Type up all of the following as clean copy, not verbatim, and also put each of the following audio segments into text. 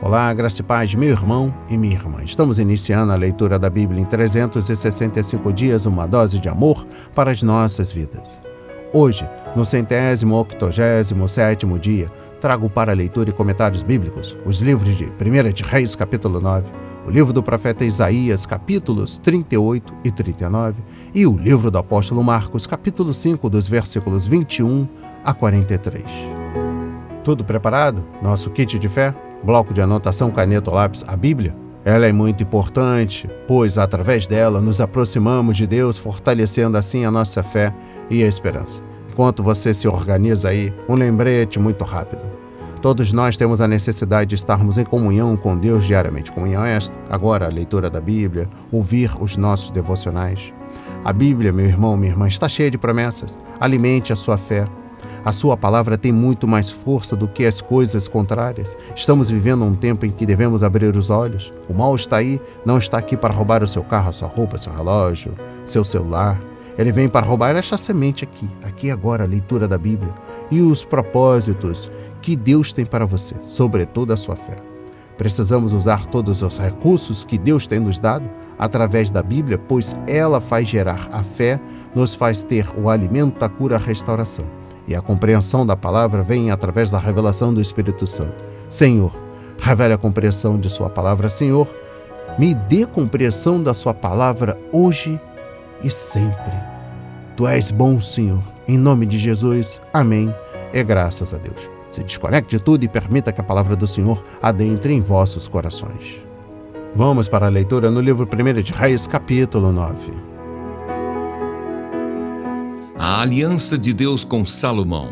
Olá, graça e paz, meu irmão e minha irmã. Estamos iniciando a leitura da Bíblia em 365 dias, uma dose de amor para as nossas vidas. Hoje, no 187º dia, trago para leitura e comentários bíblicos os livros de 1 de Reis, capítulo 9, o livro do profeta Isaías, capítulos 38 e 39, e o livro do apóstolo Marcos, capítulo 5, dos versículos 21 a 43. Tudo preparado? Nosso kit de fé? Bloco de anotação, caneta ou lápis, a Bíblia? Ela é muito importante, pois através dela nos aproximamos de Deus, fortalecendo assim a nossa fé e a esperança. Enquanto você se organiza aí, um lembrete muito rápido. Todos nós temos a necessidade de estarmos em comunhão com Deus diariamente. Comunhão esta, agora a leitura da Bíblia, ouvir os nossos devocionais. A Bíblia, meu irmão, minha irmã, está cheia de promessas. Alimente a sua fé. A sua palavra tem muito mais força do que as coisas contrárias. Estamos vivendo um tempo em que devemos abrir os olhos. O mal está aí, não está aqui para roubar o seu carro, a sua roupa, seu relógio, seu celular. Ele vem para roubar esta semente aqui agora, a leitura da Bíblia e os propósitos que Deus tem para você, sobretudo a sua fé. Precisamos usar todos os recursos que Deus tem nos dado através da Bíblia, pois ela faz gerar a fé, nos faz ter o alimento, a cura, a restauração. E a compreensão da palavra vem através da revelação do Espírito Santo. Senhor, revele a compreensão de sua palavra. Senhor, me dê compreensão da sua palavra hoje e sempre. Tu és bom, Senhor. Em nome de Jesus, amém. E graças a Deus. Se desconecte de tudo e permita que a palavra do Senhor adentre em vossos corações. Vamos para a leitura no livro 1 de Reis, capítulo 9. A aliança de Deus com Salomão.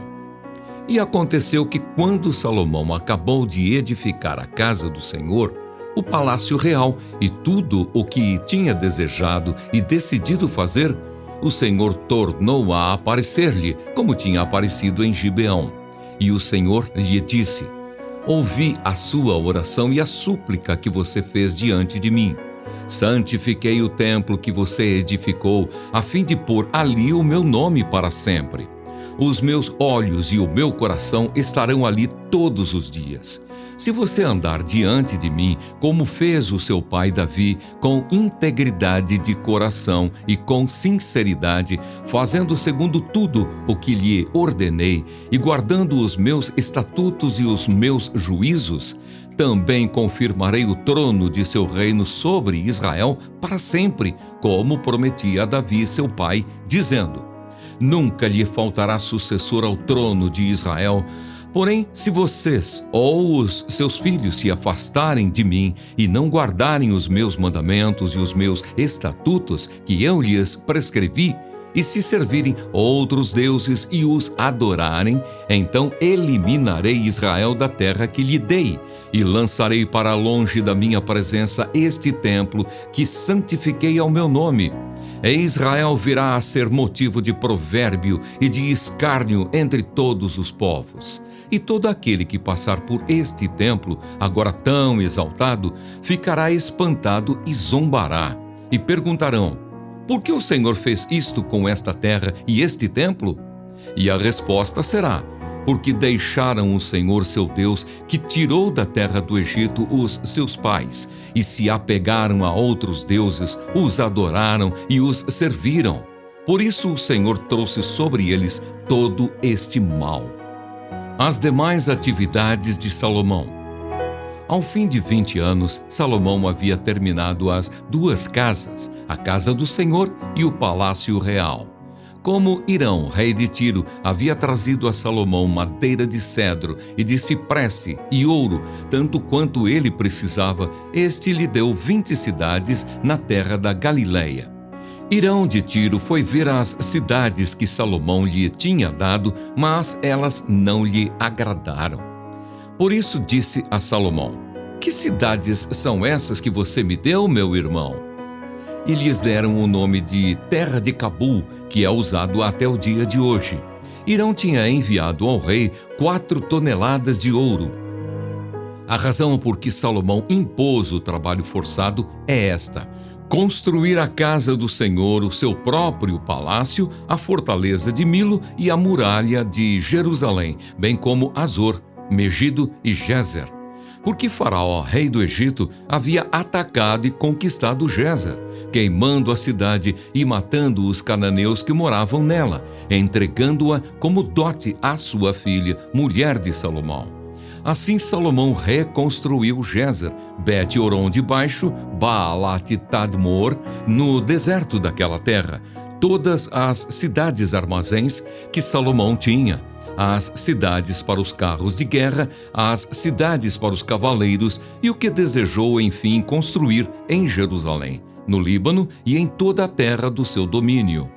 E aconteceu que quando Salomão acabou de edificar a casa do Senhor, o palácio real e tudo o que tinha desejado e decidido fazer, o Senhor tornou a aparecer-lhe, como tinha aparecido em Gibeão. E o Senhor lhe disse: ouvi a sua oração e a súplica que você fez diante de mim. Santifiquei o templo que você edificou, a fim de pôr ali o meu nome para sempre. Os meus olhos e o meu coração estarão ali todos os dias. Se você andar diante de mim, como fez o seu pai Davi, com integridade de coração e com sinceridade, fazendo segundo tudo o que lhe ordenei e guardando os meus estatutos e os meus juízos, também confirmarei o trono de seu reino sobre Israel para sempre, como prometi a Davi, seu pai, dizendo: nunca lhe faltará sucessor ao trono de Israel. Porém, se vocês ou os seus filhos se afastarem de mim e não guardarem os meus mandamentos e os meus estatutos que eu lhes prescrevi, e se servirem outros deuses e os adorarem, então eliminarei Israel da terra que lhe dei, e lançarei para longe da minha presença este templo que santifiquei ao meu nome. E Israel virá a ser motivo de provérbio e de escárnio entre todos os povos. E todo aquele que passar por este templo, agora tão exaltado, ficará espantado e zombará. E perguntarão: por que o Senhor fez isto com esta terra e este templo? E a resposta será: porque deixaram o Senhor seu Deus, que tirou da terra do Egito os seus pais, e se apegaram a outros deuses, os adoraram e os serviram. Por isso o Senhor trouxe sobre eles todo este mal. As demais atividades de Salomão. Ao fim de 20 anos, Salomão havia terminado as duas casas, a casa do Senhor e o palácio real. Como Hirão, rei de Tiro, havia trazido a Salomão madeira de cedro e de cipreste e ouro, tanto quanto ele precisava, este lhe deu 20 cidades na terra da Galileia. Hirão de Tiro foi ver as cidades que Salomão lhe tinha dado, mas elas não lhe agradaram. Por isso disse a Salomão: que cidades são essas que você me deu, meu irmão? E lhes deram o nome de Terra de Cabul, que é usado até o dia de hoje. Hirão tinha enviado ao rei 4 toneladas de ouro. A razão por que Salomão impôs o trabalho forçado é esta: construir a casa do Senhor, o seu próprio palácio, a fortaleza de Milo e a muralha de Jerusalém, bem como Azor, Megido e Gezer. porque Faraó, rei do Egito, havia atacado e conquistado Gezer, queimando a cidade e matando os cananeus que moravam nela, entregando-a como dote à sua filha, mulher de Salomão. Assim Salomão reconstruiu Gezer, Bet-Horon de Baixo, Baalat-Tadmor, no deserto daquela terra, todas as cidades-armazéns que Salomão tinha, as cidades para os carros de guerra, as cidades para os cavaleiros e o que desejou, enfim, construir em Jerusalém, no Líbano e em toda a terra do seu domínio.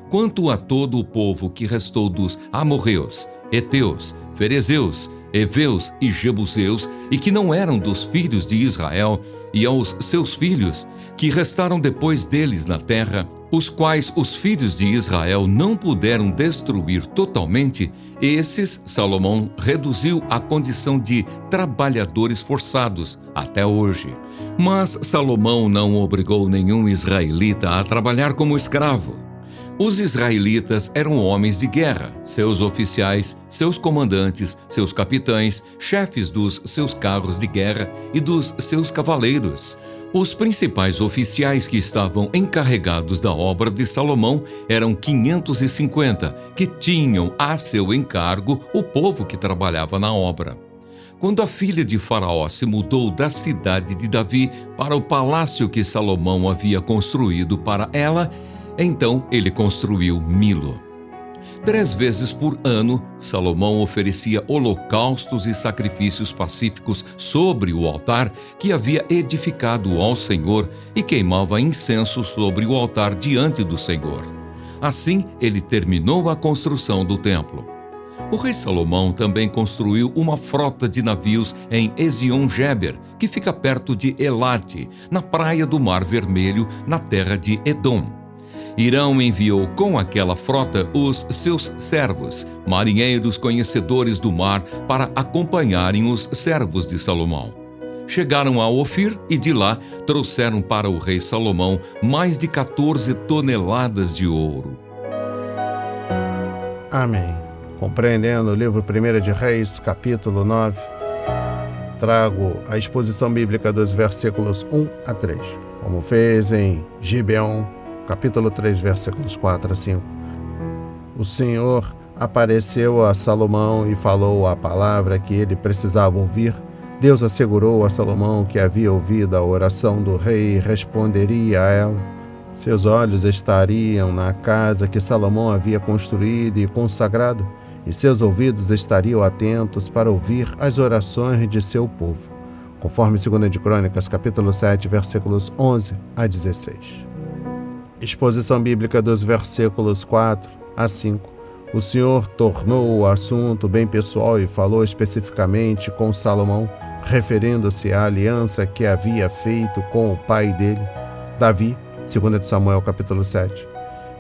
Quanto a todo o povo que restou dos amorreus, heteus, ferezeus, heveus e jebuseus, e que não eram dos filhos de Israel, e aos seus filhos, que restaram depois deles na terra, os quais os filhos de Israel não puderam destruir totalmente, esses Salomão reduziu à condição de trabalhadores forçados até hoje. Mas Salomão não obrigou nenhum israelita a trabalhar como escravo. Os israelitas eram homens de guerra, seus oficiais, seus comandantes, seus capitães, chefes dos seus carros de guerra e dos seus cavaleiros. Os principais oficiais que estavam encarregados da obra de Salomão eram 550, que tinham a seu encargo o povo que trabalhava na obra. Quando a filha de Faraó se mudou da cidade de Davi para o palácio que Salomão havia construído para ela, então ele construiu Milo. 3 vezes por ano, Salomão oferecia holocaustos e sacrifícios pacíficos sobre o altar que havia edificado ao Senhor e queimava incenso sobre o altar diante do Senhor. Assim, ele terminou a construção do templo. O rei Salomão também construiu uma frota de navios em Ezion-Geber, que fica perto de Elate, na praia do Mar Vermelho, na terra de Edom. Hirão enviou com aquela frota os seus servos, marinheiros conhecedores do mar, para acompanharem os servos de Salomão. Chegaram a Ofir e de lá trouxeram para o rei Salomão mais de 14 toneladas de ouro. Amém. Compreendendo o livro 1 de Reis, capítulo 9, trago a exposição bíblica dos versículos 1 a 3, como fez em Gibeon, capítulo 3, versículos 4 a 5. O Senhor apareceu a Salomão e falou a palavra que ele precisava ouvir. Deus assegurou a Salomão que havia ouvido a oração do rei e responderia a ela. Seus olhos estariam na casa que Salomão havia construído e consagrado, e seus ouvidos estariam atentos para ouvir as orações de seu povo, conforme 2 de Crônicas, capítulo 7, versículos 11 a 16. Exposição bíblica dos versículos 4 a 5. O Senhor tornou o assunto bem pessoal e falou especificamente com Salomão, referindo-se à aliança que havia feito com o pai dele, Davi, 2 de Samuel, capítulo 7.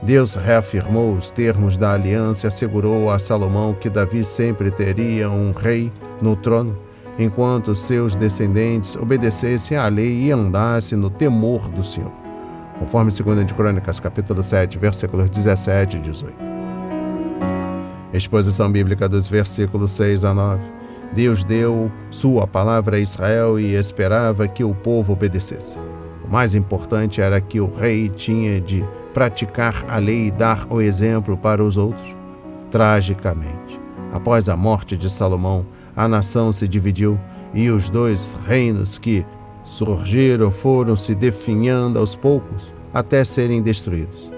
Deus reafirmou os termos da aliança e assegurou a Salomão que Davi sempre teria um rei no trono, enquanto seus descendentes obedecessem à lei e andassem no temor do Senhor, conforme 2 de Crônicas, capítulo 7, versículos 17 e 18. Exposição bíblica dos versículos 6 a 9. Deus deu sua palavra a Israel e esperava que o povo obedecesse. O mais importante era que o rei tinha de praticar a lei e dar o exemplo para os outros. Tragicamente, após a morte de Salomão, a nação se dividiu e os 2 reinos que surgiram foram se definhando aos poucos até serem destruídos.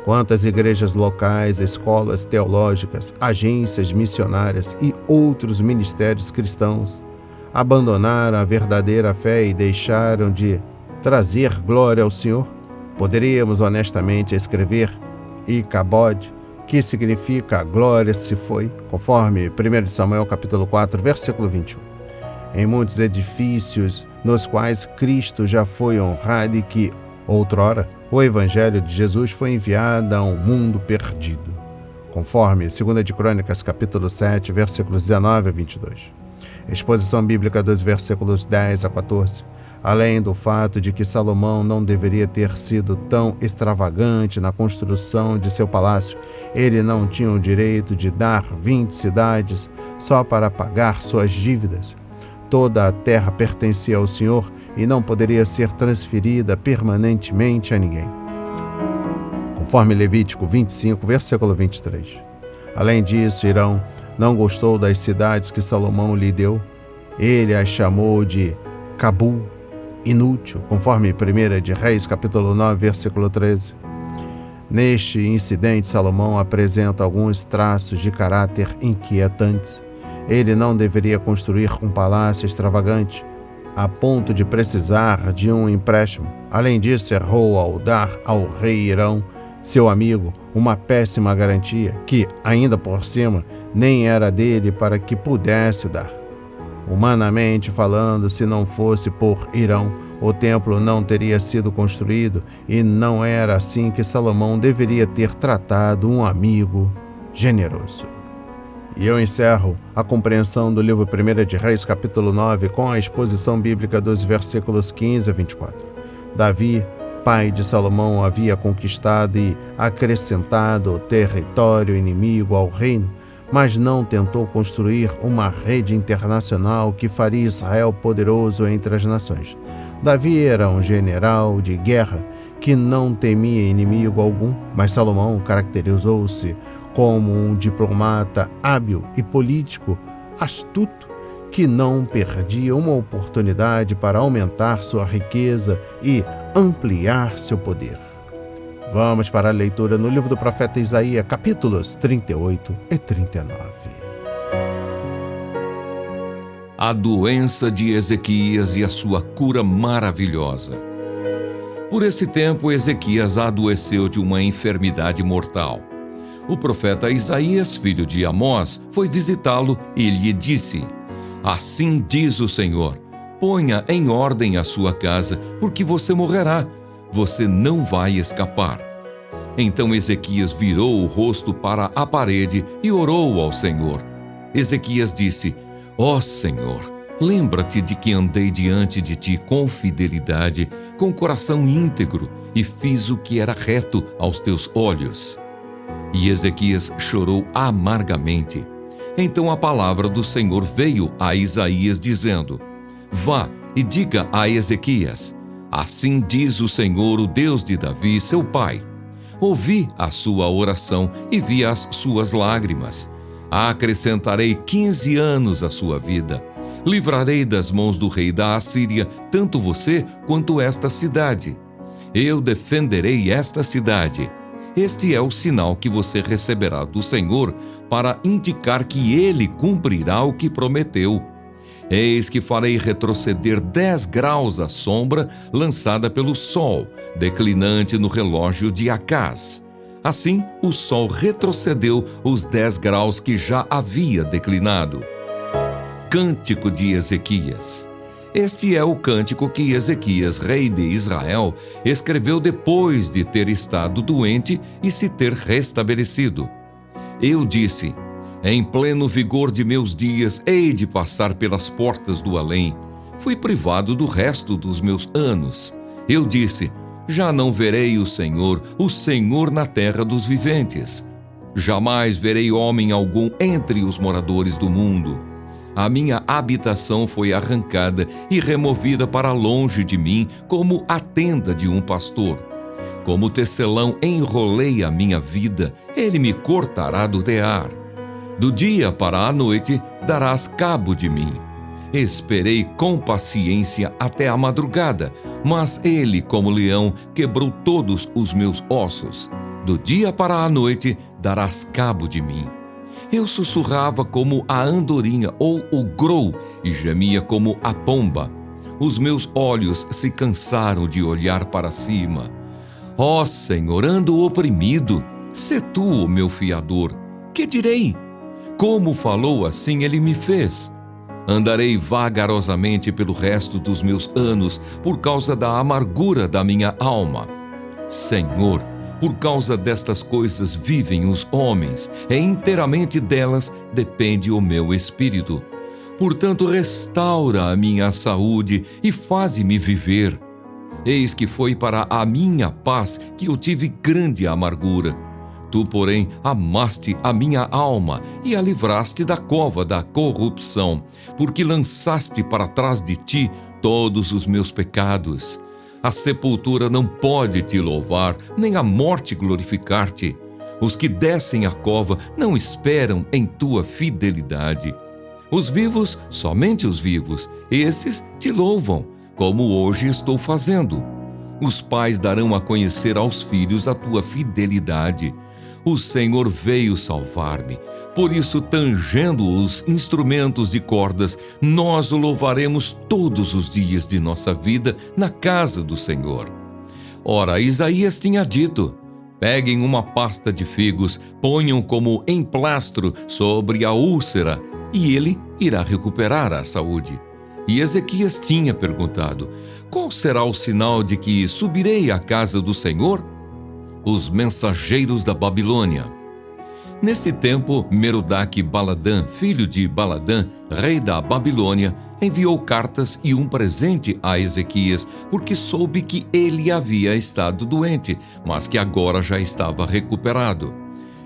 Quantas igrejas locais, escolas teológicas, agências missionárias e outros ministérios cristãos abandonaram a verdadeira fé e deixaram de trazer glória ao Senhor? Poderíamos honestamente escrever Icabod, que significa a glória se foi, conforme 1 Samuel capítulo 4, versículo 21. Em muitos edifícios nos quais Cristo já foi honrado e que, outrora, o Evangelho de Jesus foi enviado a um mundo perdido, conforme 2 de Crônicas, capítulo 7, versículos 19 a 22. Exposição bíblica dos versículos 10 a 14. Além do fato de que Salomão não deveria ter sido tão extravagante na construção de seu palácio, ele não tinha o direito de dar 20 cidades só para pagar suas dívidas. toda a terra pertencia ao Senhor e não poderia ser transferida permanentemente a ninguém. Conforme Levítico 25, versículo 23. Além disso, Hirão não gostou das cidades que Salomão lhe deu. Ele as chamou de Cabul, inútil, conforme 1 de Reis, capítulo 9, versículo 13. Neste incidente, Salomão apresenta alguns traços de caráter inquietantes. Ele não deveria construir um palácio extravagante, a ponto de precisar de um empréstimo. Além disso, errou ao dar ao rei Hirão, seu amigo, uma péssima garantia, que, ainda por cima, nem era dele para que pudesse dar. Humanamente falando, se não fosse por Hirão, o templo não teria sido construído, e não era assim que Salomão deveria ter tratado um amigo generoso. E eu encerro a compreensão do livro 1 de Reis, capítulo 9, com a exposição bíblica dos versículos 15 a 24. Davi, pai de Salomão, havia conquistado e acrescentado território inimigo ao reino, mas não tentou construir uma rede internacional que faria Israel poderoso entre as nações. Davi era um general de guerra que não temia inimigo algum, mas Salomão caracterizou-se como um diplomata hábil e político astuto que não perdia uma oportunidade para aumentar sua riqueza e ampliar seu poder. Vamos para a leitura no livro do profeta Isaías, capítulos 38 e 39. A doença de Ezequias e a sua cura maravilhosa. Por esse tempo, Ezequias adoeceu de uma enfermidade mortal. O profeta Isaías, filho de Amós, foi visitá-lo e lhe disse: Assim diz o Senhor, ponha em ordem a sua casa, porque você morrerá. Você não vai escapar. Então Ezequias virou o rosto para a parede e orou ao Senhor. Ezequias disse: Ó Senhor, lembra-te de que andei diante de ti com fidelidade, com coração íntegro, e fiz o que era reto aos teus olhos. E Ezequias chorou amargamente. Então a palavra do Senhor veio a Isaías dizendo: Vá e diga a Ezequias: Assim diz o Senhor, o Deus de Davi, seu pai. Ouvi a sua oração e vi as suas lágrimas. Acrescentarei 15 anos à sua vida. Livrarei das mãos do rei da Assíria tanto você quanto esta cidade. Eu defenderei esta cidade. Este é o sinal que você receberá do Senhor para indicar que ele cumprirá o que prometeu. Eis que farei retroceder 10 graus a sombra lançada pelo sol, declinante no relógio de Acaz. Assim, o sol retrocedeu os 10 graus que já havia declinado. Cântico de Ezequias. Este é o cântico que Ezequias, rei de Israel, escreveu depois de ter estado doente e se ter restabelecido. Eu disse: Em pleno vigor de meus dias, hei de passar pelas portas do além. Fui privado do resto dos meus anos. Eu disse: Já não verei o Senhor na terra dos viventes. Jamais verei homem algum entre os moradores do mundo. A minha habitação foi arrancada e removida para longe de mim, como a tenda de um pastor. Como tecelão enrolei a minha vida, ele me cortará do tear. Do dia para a noite darás cabo de mim. Esperei com paciência até a madrugada, mas ele, como leão, quebrou todos os meus ossos. Do dia para a noite darás cabo de mim. Eu sussurrava como a andorinha ou o grou e gemia como a pomba. Os meus olhos se cansaram de olhar para cima. Ó Senhor, ando oprimido. Sê tu o meu fiador. Que direi? Como falou, assim ele me fez. Andarei vagarosamente pelo resto dos meus anos por causa da amargura da minha alma. Senhor, por causa destas coisas vivem os homens, e inteiramente delas depende o meu espírito. Portanto, restaura a minha saúde e faze-me viver. Eis que foi para a minha paz que eu tive grande amargura. Tu, porém, amaste a minha alma e a livraste da cova da corrupção, porque lançaste para trás de ti todos os meus pecados. A sepultura não pode te louvar, nem a morte glorificar-te. Os que descem a cova não esperam em tua fidelidade. Os vivos, somente os vivos, esses te louvam, como hoje estou fazendo. Os pais darão a conhecer aos filhos a tua fidelidade. O Senhor veio salvar-me. Por isso, tangendo os instrumentos de cordas, nós o louvaremos todos os dias de nossa vida na casa do Senhor. Ora, Isaías tinha dito: peguem uma pasta de figos, ponham como emplastro sobre a úlcera, e ele irá recuperar a saúde. E Ezequias tinha perguntado: qual será o sinal de que subirei à casa do Senhor? Os mensageiros da Babilônia. Nesse tempo, Merodach-Baladã, filho de Baladã, rei da Babilônia, enviou cartas e um presente a Ezequias, porque soube que ele havia estado doente, mas que agora já estava recuperado.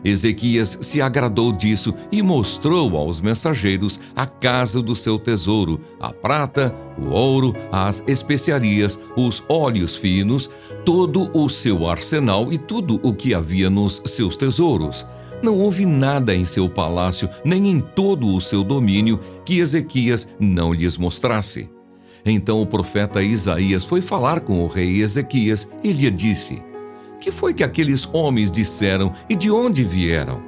Ezequias se agradou disso e mostrou aos mensageiros a casa do seu tesouro, a prata, o ouro, as especiarias, os óleos finos, todo o seu arsenal e tudo o que havia nos seus tesouros. Não houve nada em seu palácio, nem em todo o seu domínio, que Ezequias não lhes mostrasse. Então o profeta Isaías foi falar com o rei Ezequias e lhe disse: que foi que aqueles homens disseram e de onde vieram?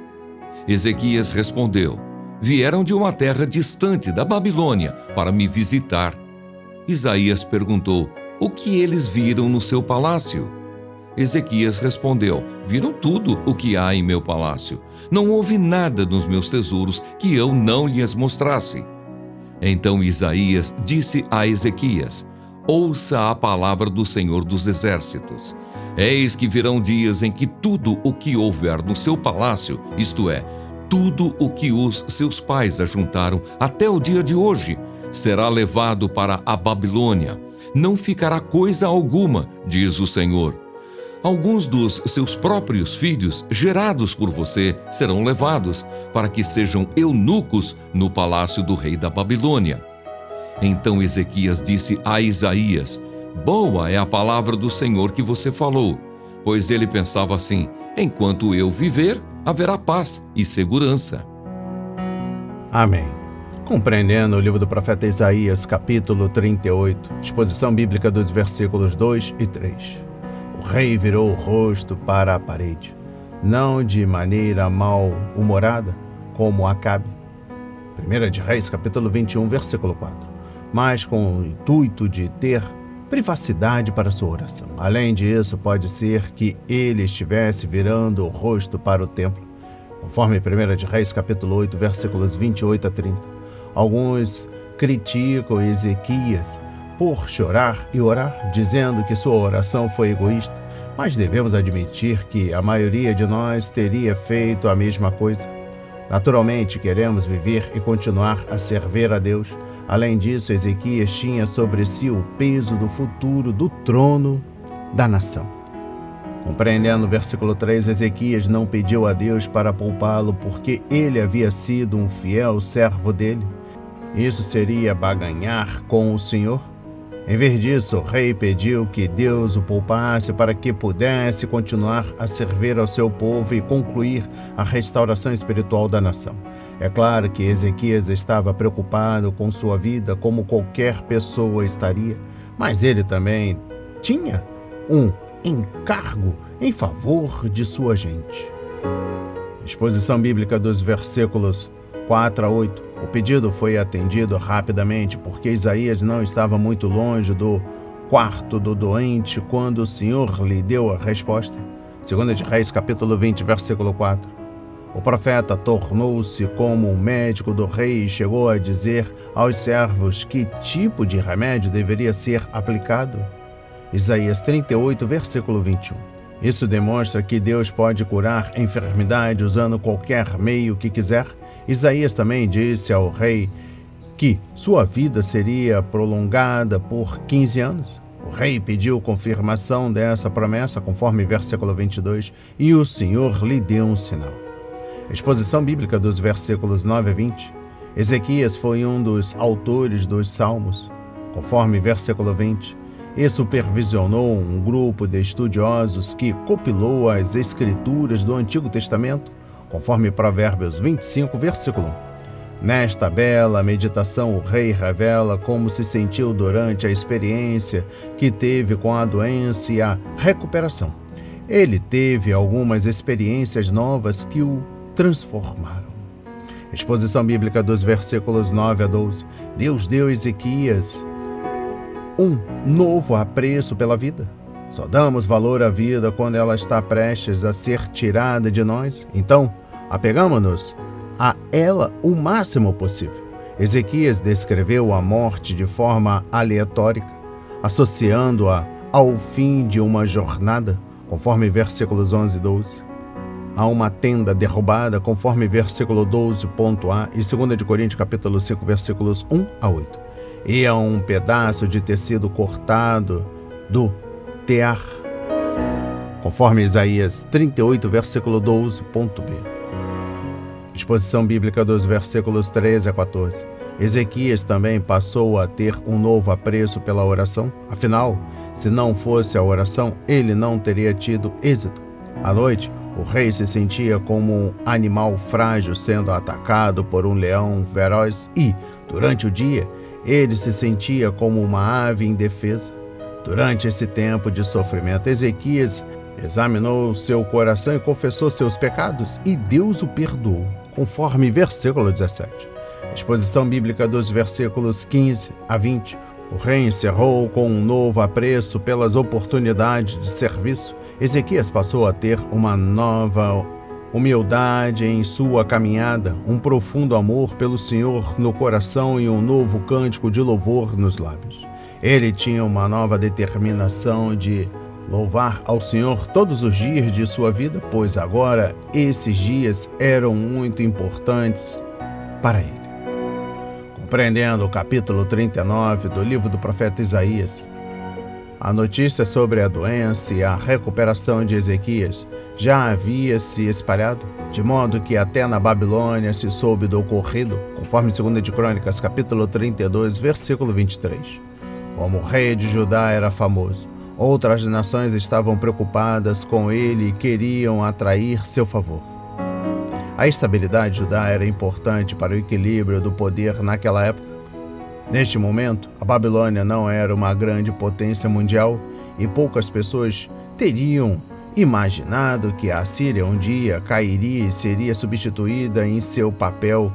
Ezequias respondeu: vieram de uma terra distante da Babilônia para me visitar. Isaías perguntou: o que eles viram no seu palácio? Ezequias respondeu: viram tudo o que há em meu palácio. Não houve nada nos meus tesouros que eu não lhes mostrasse. Então Isaías disse a Ezequias: ouça a palavra do Senhor dos Exércitos. Eis que virão dias em que tudo o que houver no seu palácio, isto é, tudo o que os seus pais ajuntaram até o dia de hoje, será levado para a Babilônia. Não ficará coisa alguma, diz o Senhor. Alguns dos seus próprios filhos, gerados por você, serão levados, para que sejam eunucos no palácio do rei da Babilônia. Então Ezequias disse a Isaías: boa é a palavra do Senhor que você falou, pois ele pensava assim: enquanto eu viver, haverá paz e segurança. Amém. Compreendendo o livro do profeta Isaías, capítulo 38, exposição bíblica dos versículos 2 e 3. O rei virou o rosto para a parede, não de maneira mal-humorada, como Acabe. 1 de Reis, capítulo 21, versículo 4. Mas com o intuito de ter privacidade para sua oração. Além disso, pode ser que ele estivesse virando o rosto para o templo, conforme 1 de Reis, capítulo 8, versículos 28 a 30. Alguns criticam Ezequias por chorar e orar, dizendo que sua oração foi egoísta, mas devemos admitir que a maioria de nós teria feito a mesma coisa. Naturalmente, queremos viver e continuar a servir a Deus. Além disso, Ezequias tinha sobre si o peso do futuro do trono da nação. Compreendendo o versículo 3, Ezequias não pediu a Deus para poupá-lo porque ele havia sido um fiel servo dele. Isso seria baganhar com o Senhor? Em vez disso, o rei pediu que Deus o poupasse para que pudesse continuar a servir ao seu povo e concluir a restauração espiritual da nação. É claro que Ezequias estava preocupado com sua vida, como qualquer pessoa estaria, mas ele também tinha um encargo em favor de sua gente. Exposição bíblica dos versículos 4 a 8. O pedido foi atendido rapidamente porque Isaías não estava muito longe do quarto do doente quando o Senhor lhe deu a resposta. 2 de Reis, capítulo 20, versículo 4. O profeta tornou-se como um médico do rei e chegou a dizer aos servos que tipo de remédio deveria ser aplicado. Isaías 38, versículo 21. Isso demonstra que Deus pode curar a enfermidade usando qualquer meio que quiser. Isaías também disse ao rei que sua vida seria prolongada por 15 anos. O rei pediu confirmação dessa promessa, conforme versículo 22, e o Senhor lhe deu um sinal. Exposição bíblica dos versículos 9 a 20. Ezequias foi um dos autores dos Salmos, conforme versículo 20, e supervisionou um grupo de estudiosos que compilou as escrituras do Antigo Testamento, conforme Provérbios 25, versículo 1. Nesta bela meditação, o rei revela como se sentiu durante a experiência que teve com a doença e a recuperação. Ele teve algumas experiências novas que o transformaram. Exposição bíblica dos versículos 9 a 12. Deus deu a Ezequias um novo apreço pela vida. Só damos valor à vida quando ela está prestes a ser tirada de nós. Então, apegamos-nos a ela o máximo possível. Ezequias descreveu a morte de forma aleatória, associando-a ao fim de uma jornada, conforme versículos 11 e 12. A uma tenda derrubada, conforme versículo 12.a e 2 Coríntios capítulo 5, versículos 1 a 8. E a um pedaço de tecido cortado do tear, conforme Isaías 38, versículo 12.b. Exposição bíblica dos versículos 13 a 14. Ezequias também passou a ter um novo apreço pela oração. Afinal, se não fosse a oração, ele não teria tido êxito. À noite, o rei se sentia como um animal frágil sendo atacado por um leão feroz e, durante o dia, ele se sentia como uma ave indefesa. Durante esse tempo de sofrimento, Ezequias examinou seu coração e confessou seus pecados, e Deus o perdoou, conforme versículo 17. Exposição bíblica dos versículos 15 a 20. O rei encerrou com um novo apreço pelas oportunidades de serviço. Ezequias passou a ter uma nova humildade em sua caminhada, um profundo amor pelo Senhor no coração e um novo cântico de louvor nos lábios. Ele tinha uma nova determinação de louvar ao Senhor todos os dias de sua vida, pois agora esses dias eram muito importantes para ele. Compreendendo o capítulo 39 do livro do profeta Isaías, a notícia sobre a doença e a recuperação de Ezequias já havia se espalhado, de modo que até na Babilônia se soube do ocorrido, conforme 2 de Crônicas, capítulo 32, versículo 23. Como o rei de Judá era famoso, outras nações estavam preocupadas com ele e queriam atrair seu favor. A estabilidade de Judá era importante para o equilíbrio do poder naquela época. Neste momento, a Babilônia não era uma grande potência mundial e poucas pessoas teriam imaginado que a Síria um dia cairia e seria substituída em seu papel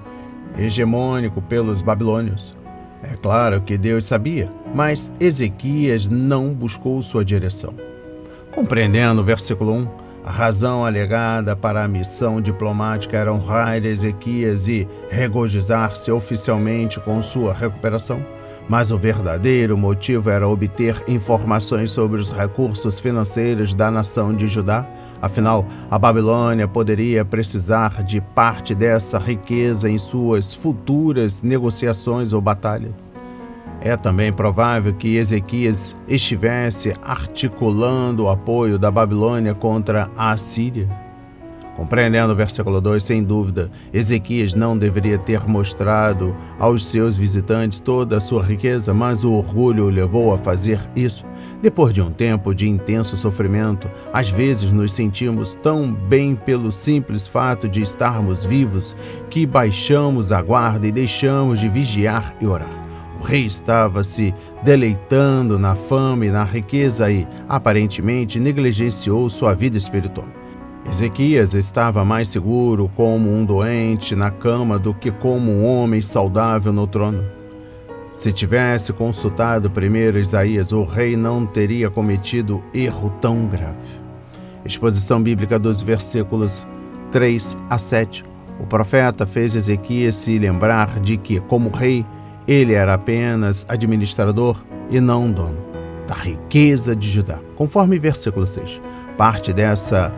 hegemônico pelos babilônios. É claro que Deus sabia, mas Ezequias não buscou sua direção. Compreendendo o versículo 1, a razão alegada para a missão diplomática era honrar Ezequias e regozijar-se oficialmente com sua recuperação, mas o verdadeiro motivo era obter informações sobre os recursos financeiros da nação de Judá. Afinal, a Babilônia poderia precisar de parte dessa riqueza em suas futuras negociações ou batalhas. É também provável que Ezequias estivesse articulando o apoio da Babilônia contra a Assíria. Compreendendo o versículo 2, sem dúvida, Ezequias não deveria ter mostrado aos seus visitantes toda a sua riqueza, mas o orgulho o levou a fazer isso. Depois de um tempo de intenso sofrimento, às vezes nos sentimos tão bem pelo simples fato de estarmos vivos que baixamos a guarda e deixamos de vigiar e orar. O rei estava se deleitando na fama e na riqueza e, aparentemente, negligenciou sua vida espiritual. Ezequias estava mais seguro como um doente na cama do que como um homem saudável no trono. Se tivesse consultado primeiro Isaías, o rei não teria cometido erro tão grave. Exposição bíblica dos versículos 3 a 7. O profeta fez Ezequias se lembrar de que, como rei, ele era apenas administrador e não dono da riqueza de Judá. Conforme versículo 6, parte dessa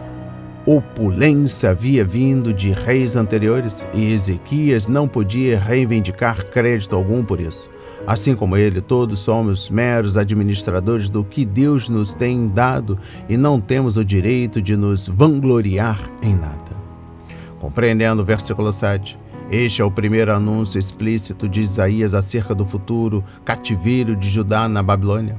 opulência havia vindo de reis anteriores e Ezequias não podia reivindicar crédito algum por isso. Assim como ele, todos somos meros administradores do que Deus nos tem dado e não temos o direito de nos vangloriar em nada. Compreendendo o versículo 7, este é o primeiro anúncio explícito de Isaías acerca do futuro cativeiro de Judá na Babilônia.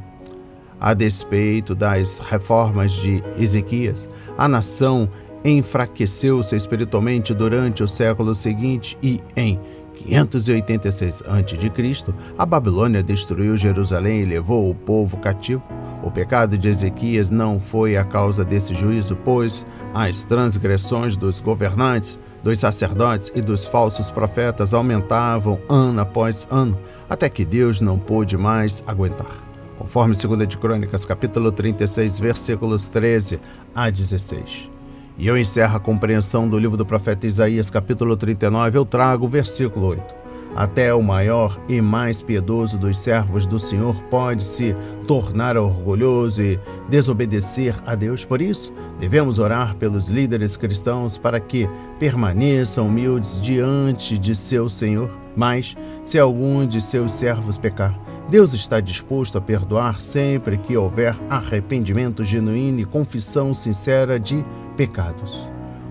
A despeito das reformas de Ezequias, a nação enfraqueceu-se espiritualmente durante o século seguinte e, em 586 a.C., a Babilônia destruiu Jerusalém e levou o povo cativo. O pecado de Ezequias não foi a causa desse juízo, pois as transgressões dos governantes, dos sacerdotes e dos falsos profetas aumentavam ano após ano, até que Deus não pôde mais aguentar. Conforme 2 de Crônicas, capítulo 36, versículos 13 a 16. E eu encerro a compreensão do livro do profeta Isaías, capítulo 39, eu trago o versículo 8. Até o maior e mais piedoso dos servos do Senhor pode se tornar orgulhoso e desobedecer a Deus. Por isso, devemos orar pelos líderes cristãos para que permaneçam humildes diante de seu Senhor. Mas, se algum de seus servos pecar, Deus está disposto a perdoar sempre que houver arrependimento genuíno e confissão sincera de pecados.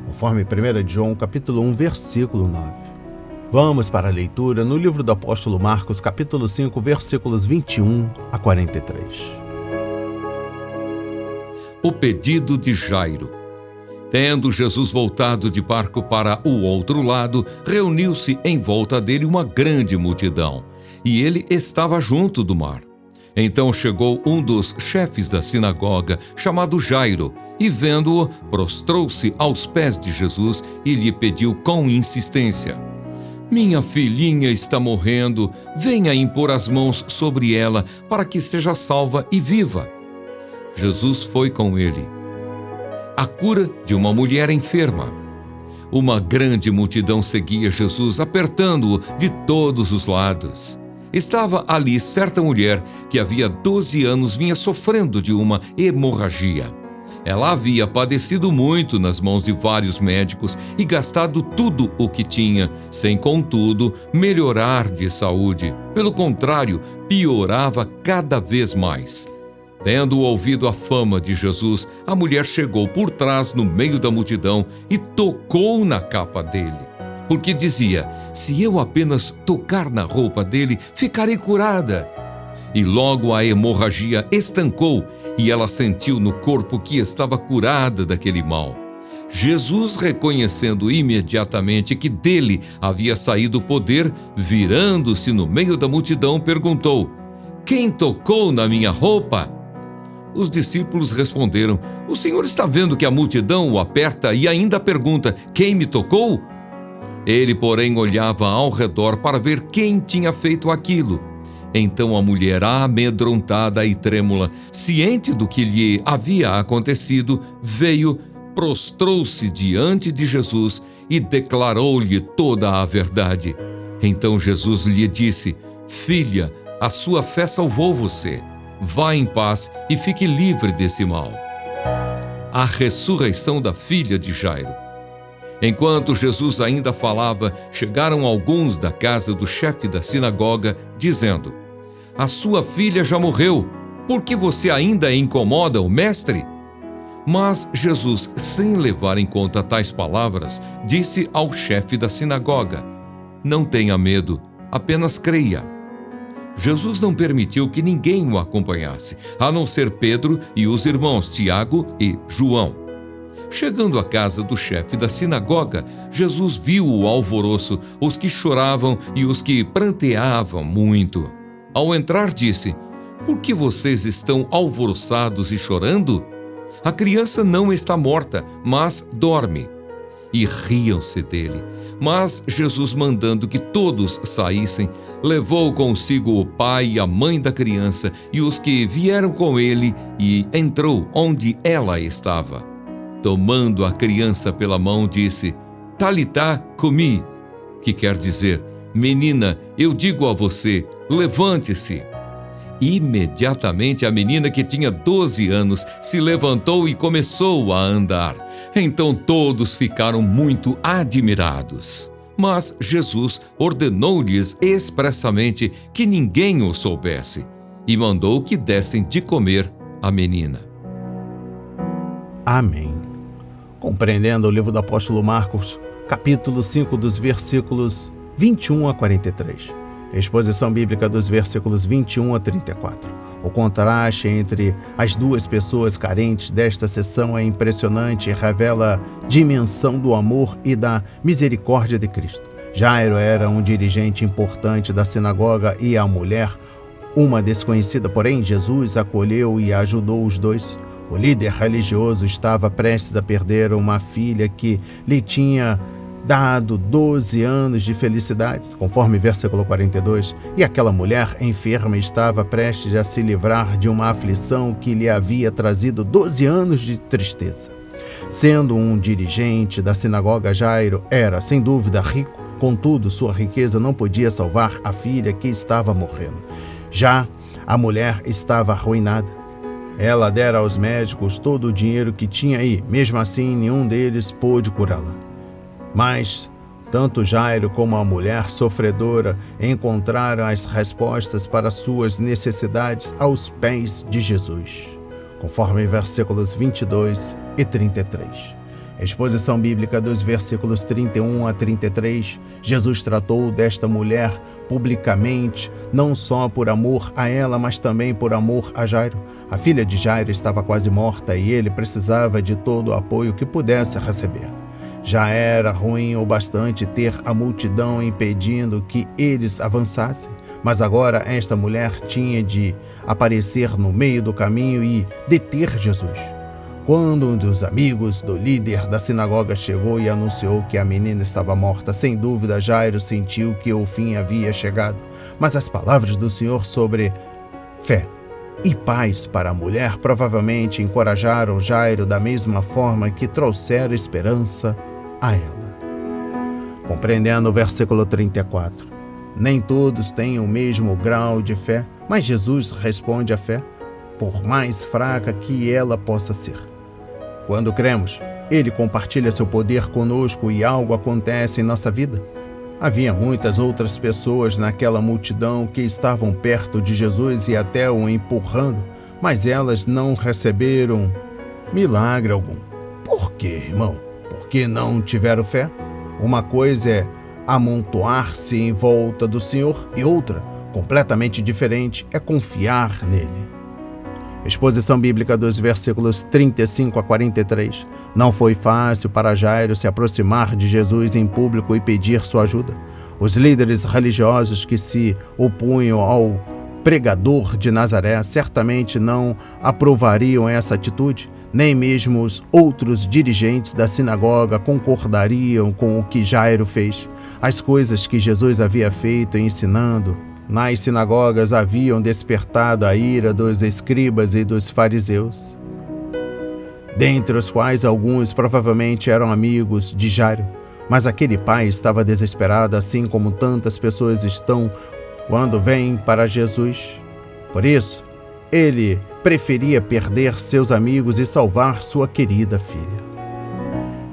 Conforme 1 de João, capítulo 1, versículo 9. Vamos para a leitura no livro do apóstolo Marcos, capítulo 5, versículos 21 a 43. O pedido de Jairo. Tendo Jesus voltado de barco para o outro lado, reuniu-se em volta dele uma grande multidão, e ele estava junto do mar. Então chegou um dos chefes da sinagoga, chamado Jairo, e vendo-o, prostrou-se aos pés de Jesus e lhe pediu com insistência: Minha filhinha está morrendo, venha impor as mãos sobre ela, para que seja salva e viva. Jesus foi com ele. A cura de uma mulher enferma. Uma grande multidão seguia Jesus, apertando-o de todos os lados. Estava ali certa mulher que havia 12 anos vinha sofrendo de uma hemorragia. Ela havia padecido muito nas mãos de vários médicos e gastado tudo o que tinha, sem, contudo, melhorar de saúde. Pelo contrário, piorava cada vez mais. Tendo ouvido a fama de Jesus, a mulher chegou por trás no meio da multidão e tocou na capa dele. Porque dizia: se eu apenas tocar na roupa dele, ficarei curada. E logo a hemorragia estancou e ela sentiu no corpo que estava curada daquele mal. Jesus, reconhecendo imediatamente que dele havia saído o poder, virando-se no meio da multidão, perguntou: Quem tocou na minha roupa? Os discípulos responderam: O Senhor está vendo que a multidão o aperta e ainda pergunta: Quem me tocou? Ele, porém, olhava ao redor para ver quem tinha feito aquilo. Então a mulher, amedrontada e trêmula, ciente do que lhe havia acontecido, veio, prostrou-se diante de Jesus e declarou-lhe toda a verdade. Então Jesus lhe disse: Filha, a sua fé salvou você. Vá em paz e fique livre desse mal. A ressurreição da filha de Jairo. Enquanto Jesus ainda falava, chegaram alguns da casa do chefe da sinagoga, dizendo: A sua filha já morreu, por que você ainda incomoda o mestre? Mas Jesus, sem levar em conta tais palavras, disse ao chefe da sinagoga: Não tenha medo, apenas creia. Jesus não permitiu que ninguém o acompanhasse, a não ser Pedro e os irmãos Tiago e João. Chegando à casa do chefe da sinagoga, Jesus viu o alvoroço, os que choravam e os que pranteavam muito. Ao entrar, disse: Por que vocês estão alvoroçados e chorando? A criança não está morta, mas dorme. E riam-se dele. Mas Jesus, mandando que todos saíssem, levou consigo o pai e a mãe da criança e os que vieram com ele e entrou onde ela estava. Tomando a criança pela mão, disse: Talitá cumi, que quer dizer: Menina, eu digo a você, levante-se. Imediatamente a menina, que tinha 12 anos, se levantou e começou a andar. Então todos ficaram muito admirados. Mas Jesus ordenou-lhes expressamente que ninguém o soubesse e mandou que dessem de comer à menina. Amém. Compreendendo o livro do apóstolo Marcos, capítulo 5, dos versículos 21 a 43. Exposição bíblica dos versículos 21 a 34. O contraste entre as duas pessoas carentes desta sessão é impressionante e revela a dimensão do amor e da misericórdia de Cristo. Jairo era um dirigente importante da sinagoga e a mulher, uma desconhecida, porém Jesus acolheu e ajudou os dois. O líder religioso estava prestes a perder uma filha que lhe tinha dado 12 anos de felicidades, conforme versículo 42, e aquela mulher enferma estava prestes a se livrar de uma aflição que lhe havia trazido 12 anos de tristeza. Sendo um dirigente da sinagoga, Jairo era, sem dúvida, rico, contudo, sua riqueza não podia salvar a filha que estava morrendo. Já a mulher estava arruinada. Ela dera aos médicos todo o dinheiro que tinha e, mesmo assim, nenhum deles pôde curá-la. Mas tanto Jairo como a mulher sofredora encontraram as respostas para suas necessidades aos pés de Jesus, conforme versículos 22 e 33. Exposição bíblica dos versículos 31 a 33. Jesus tratou desta mulher publicamente, não só por amor a ela, mas também por amor a Jairo. A filha de Jairo estava quase morta e ele precisava de todo o apoio que pudesse receber. Já era ruim o bastante ter a multidão impedindo que eles avançassem, mas agora esta mulher tinha de aparecer no meio do caminho e deter Jesus. Quando um dos amigos do líder da sinagoga chegou e anunciou que a menina estava morta, sem dúvida Jairo sentiu que o fim havia chegado. Mas as palavras do Senhor sobre fé e paz para a mulher provavelmente encorajaram Jairo da mesma forma que trouxeram esperança a ela. Compreendendo o versículo 34. Nem todos têm o mesmo grau de fé, mas Jesus responde à fé, por mais fraca que ela possa ser. Quando cremos, Ele compartilha seu poder conosco e algo acontece em nossa vida. Havia muitas outras pessoas naquela multidão que estavam perto de Jesus e até o empurrando, mas elas não receberam milagre algum. Por quê, irmão? Porque não tiveram fé? Uma coisa é amontoar-se em volta do Senhor e outra, completamente diferente, é confiar nele. Exposição bíblica dos versículos 35 a 43. Não foi fácil para Jairo se aproximar de Jesus em público e pedir sua ajuda. Os líderes religiosos que se opunham ao pregador de Nazaré certamente não aprovariam essa atitude. Nem mesmo os outros dirigentes da sinagoga concordariam com o que Jairo fez. As coisas que Jesus havia feito e ensinando nas sinagogas haviam despertado a ira dos escribas e dos fariseus, dentre os quais alguns provavelmente eram amigos de Jairo. Mas aquele pai estava desesperado, assim como tantas pessoas estão quando vêm para Jesus. Por isso, ele preferia perder seus amigos e salvar sua querida filha.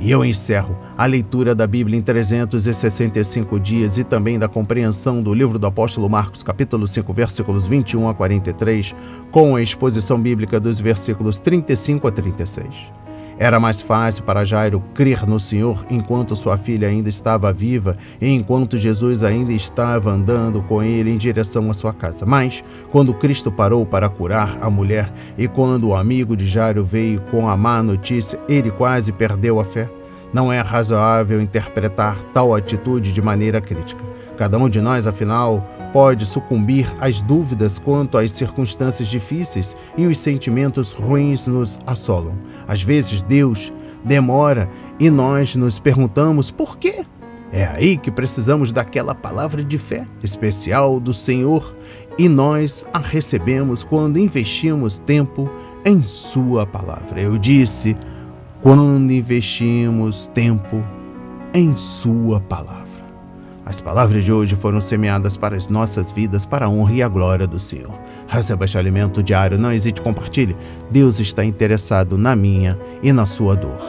E eu encerro a leitura da Bíblia em 365 dias e também da compreensão do livro do apóstolo Marcos, capítulo 5, versículos 21 a 43, com a exposição bíblica dos versículos 35 a 36. Era mais fácil para Jairo crer no Senhor enquanto sua filha ainda estava viva e enquanto Jesus ainda estava andando com ele em direção à sua casa. Mas, quando Cristo parou para curar a mulher e quando o amigo de Jairo veio com a má notícia, ele quase perdeu a fé. Não é razoável interpretar tal atitude de maneira crítica. Cada um de nós, afinal, pode sucumbir às dúvidas quanto às circunstâncias difíceis e os sentimentos ruins nos assolam. Às vezes Deus demora e nós nos perguntamos por quê? É aí que precisamos daquela palavra de fé especial do Senhor e nós a recebemos quando investimos tempo em Sua palavra. Eu disse, quando investimos tempo em Sua palavra. As palavras de hoje foram semeadas para as nossas vidas, para a honra e a glória do Senhor. Receba este alimento diário, não hesite, compartilhe. Deus está interessado na minha e na sua dor.